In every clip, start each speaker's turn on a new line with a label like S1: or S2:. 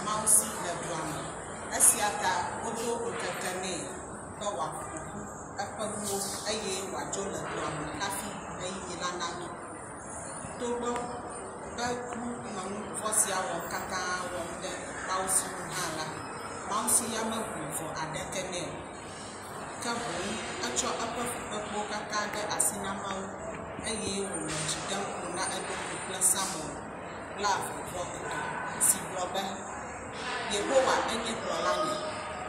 S1: Mawu si le dua me. Esia ta wodo ŋkeke nɛ be wòaƒo ƒu eƒe nuwo eye wòadzo le dua me hafi eyi la naɖo. Togbɔ be numevɔ sia wɔm katã wɔm ɖe Mawu si ŋu hã la, Mawu si ya meʋu vɔ aɖeke nɛ o, ke boŋ etsɔ eƒe fukpekpewo katã ɖe asi na Mawu eye wònɔ dzi ɖem ƒo na eɖokui kple Samuel 23 si gblɔ be Yehowa enye kplɔla nye,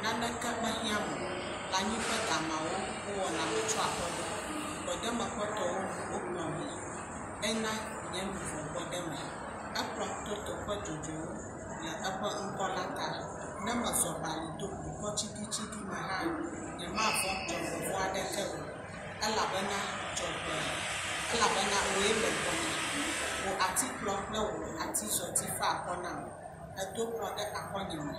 S1: naneke mehiã mo le anyigbe damawo wowɔna me tso aƒeɖo. Gbɔɖeme ƒe tɔwo wokplɔm le, ena nye luʋɔ gbɔɖeme. Ekplɔm to teƒe dzodzowo le eƒe ŋkɔ la ta. Ne mezɔ bali to dukɔ tsigitsigi me hã, nyemavɔ̃ dzɔgbevɔ aɖeke o, elabena wòe le gbɔnye. Wò atikplɔ kple wò atizɔti fa akɔ nam. Edo kplɔ ɖe akɔnye me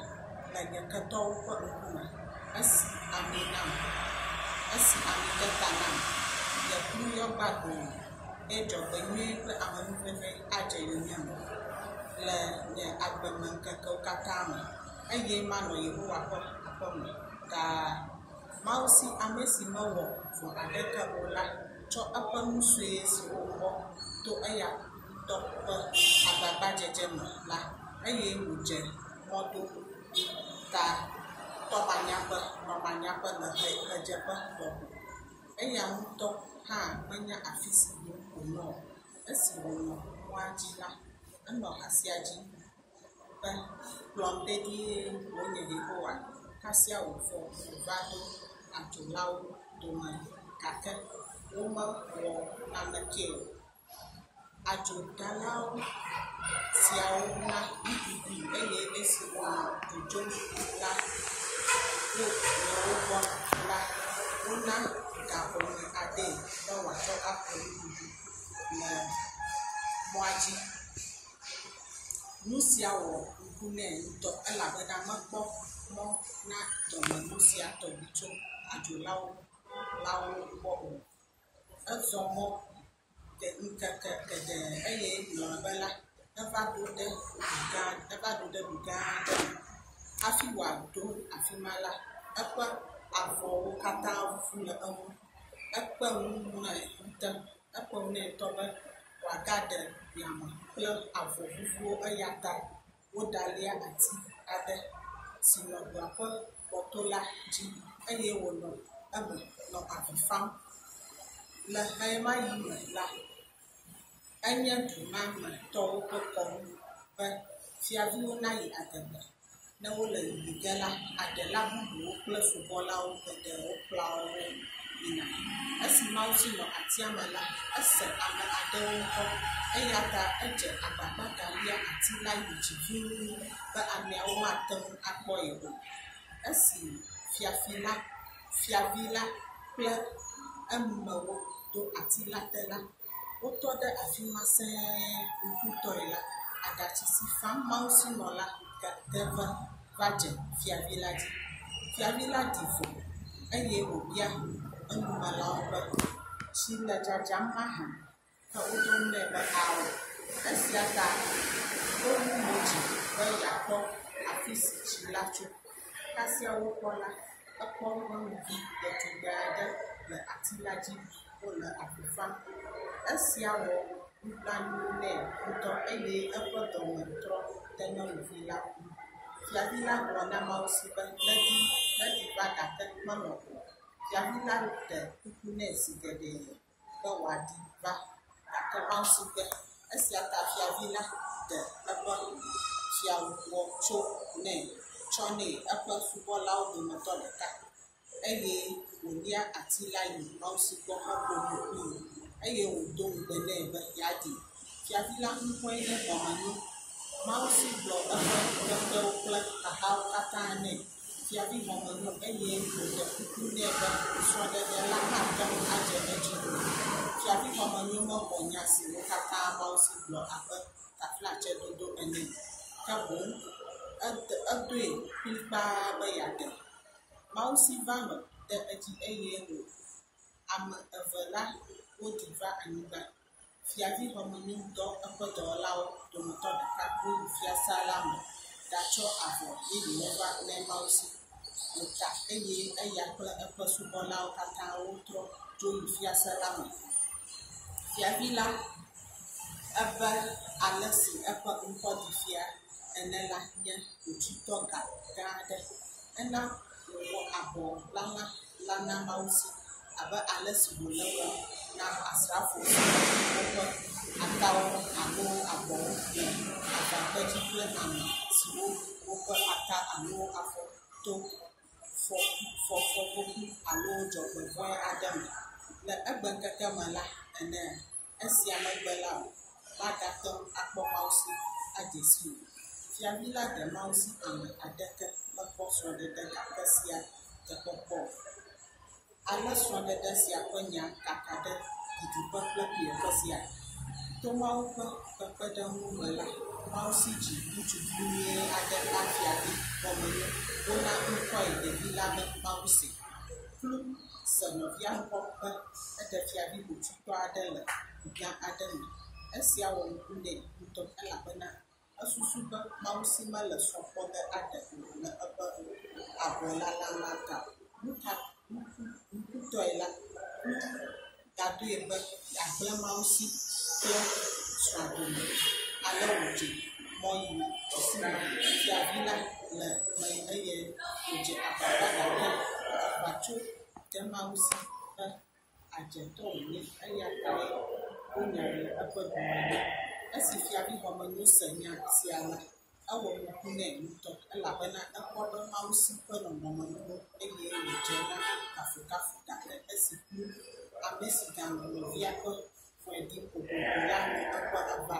S1: le nye ketɔwo ƒe ŋkume. Esi ami ɖe ta nam, nye kplu yɔ gbagbe eye dzɔgbenyui kple amenuveve adze yonye me le nye agbemeŋkekewo katã me, eye manɔ Yehowa ƒe aƒe me kaa. Mawu si ame si mewɔ vɔ aɖeke o la tsɔ eƒe nu sue si wòwɔ to eya ŋutɔ ƒe agbagbadzedze me la, eye wòdze mɔdo ta tɔmanyaƒe le ɣedzeƒe lɔƒo. Eya ŋutɔ hã menya afi si yim wònɔ o. Esi wònɔ mɔa dzi la, enɔ asia dzi be kplɔm dedie wònye Yehowa, kasia wòvɔ wòva ɖo adzolawo dome gake womewɔ naneke o. Adzodalawo siawo na nuɖuɖui eye esi wònɔ dzodzom la le wo gbɔ la, wona gaxɔme aɖee be wòatsɔ aƒle nuɖuɖu le mɔa dzi. Nu sia wɔ ŋku nɛ ŋutɔ elabena mekpɔ mɔ na dzɔmenu sia tɔgbi tso adzolawo gbɔ o. Ezɔ mɔ ŋkeke geɖe eye gblɔ be la, eva ɖo ɖe du gã aɖe me. Hafi wòaɖo afi ma la, eƒe avɔwo katã vuvu le eŋu. Ekpe ŋu nɛ ŋutɔ be wòagaɖe yame kple avɔ vuvuwo eya ta woɖalia ati aɖe si nɔ dua ƒe kpɔto la dzi eye wònɔ eme nɔ avi fam. Le ɣe ma ɣi me la, enye du ma me tɔwo ƒe kɔnu be fiaviwo nayi adegbe. Ne wole yiyi ge la, aɖela bubuwo kple subɔlawo geɖewo kplɔa wo yina. Esi Mawu si nɔ atia me la, ese ame aɖewo ŋkɔ, eya ta edze agbagba galia ati la yi dzi ʋĩi be ameawo mate ŋu akpɔ ye o. Esi fiavi la kple emewo do ati la te la, wotɔ ɖe afi ma sẽe ŋkutɔe la, aɖatsi si fam Mawu si nɔ la va dze fiavi la dzi. Fiavi la ɖi vo eye wòbia enumelawo be tsi le dzadzam mahã, ke woɖo ŋu nɛ be awɔ. Esia ta wowu mo dzi be yeakpɔ afi si tsi la tso. Kasia wokpɔ la, ekpɔ nyɔnuvi ɖetugbi aɖe le ati la dzi wòle avi fam. Esia wɔ nublanui nɛ ŋutɔ eye eƒe dɔme trɔ ɖe nyɔnuvi la ŋu. Fiavi la gblɔ na Mawu si be neɖi va gake menɔ o. Fiavi la ɖe kuku nɛ si geɖe be wòaɖi va gake Mawu si be. Esia ta fiavi la ɖe eƒe fiawɔ tso nɛ tsɔ nɛ eƒe subɔlawo dometɔ ɖeka eye wòlia ati la yi Mawu si gbɔ heƒo nu kplii eye wòdo ŋugbe nɛ be yeaɖi. Fiavi la ŋkɔe nye Gbɔmenyo. Mawu si gblɔ eƒe ɖeɖewo kple xaxawo katã nɛ. Fiavi Gbɔmenyo eye wòɖe kuku nɛ be srɔ̃ɖeɖe la mate ŋu adze edzi o. Fiavi Gbɔmenyo mewɔ nya siwo katã Mawu si gblɔ abe taflatsedodo ene, ke boŋ edoe kplikpaa be yeaɖe. Mawu si va nɔ ɖe edzi eye ame eve la woɖi va anyigba. Fiavi Gbɔmenyo dɔ eƒe dɔwɔlawo dometɔ ɖeka woyi fiasã la me datsɔ avɔ yeye va le Mawu si. Wota eye eya kple eƒe subɔlawo katã wotrɔ dzo yi fiase la me. Fiavi la ebe ale si eƒe ŋkɔ ɖi fia ene la nye wotsitɔ gã aɖe. Ena wòwɔ abɔ la na Mawu si abe ale si wòle wɔ na asrafo woƒe atawo alo abɔwo le agbadɔ kple ame siwo woƒe ata alo afɔ to fɔku alo dzɔgbevɔ̃e aɖe me. Le egbe keke me la ene esia megbe la o, magate ŋu akpɔ Mawu si adze si o. Fiavi la ɖe Mawu si ame aɖeke mekpɔ srɔ̃ɖeɖe gake sia tekpɔkpɔ o. Ale srɔ̃ɖeɖe sia ƒe nya kaka ɖe didiƒe kple ƒoeƒe sia. To Mawu ƒe kpekpeɖeŋu me la, Mawu si dzi ŋutsuvi nyui aɖe la fiavi gɔmene wona ŋkɔe ɖevi la be Mawu se. Kplu se nɔvia ŋkɔ be eɖe fiavi wotsitɔ aɖe le gã aɖe me. Esia wɔ ŋku nɛ ŋutɔ elabena esusu be Mawu si mele srɔ̃kpɔ ge aɖe le eƒe abɔ la ta. Ŋkutɔe la gadoe be agble Mawu si kple srɔ̃a dome. Ale wòdze mɔ yi si me fiavi la le me eye wòdze agbagba gake agbatso de Mawu si be adzetɔ wònye eya tae wonya le eƒe dome. Esi fiavi xɔmenyo se nya sia la, ewɔ ŋku nɛ ŋutɔ elabena ekpɔ ɖe Mawu si ƒe nɔnɔme nuwo eye wòdze na kafukafu gake esi kplu ame si ganɔ nɔvia ƒe fɔeɖi ƒoƒoƒo la nɔ eƒe ava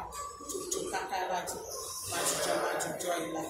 S1: tsotso kaka la dzi madzudzɔe la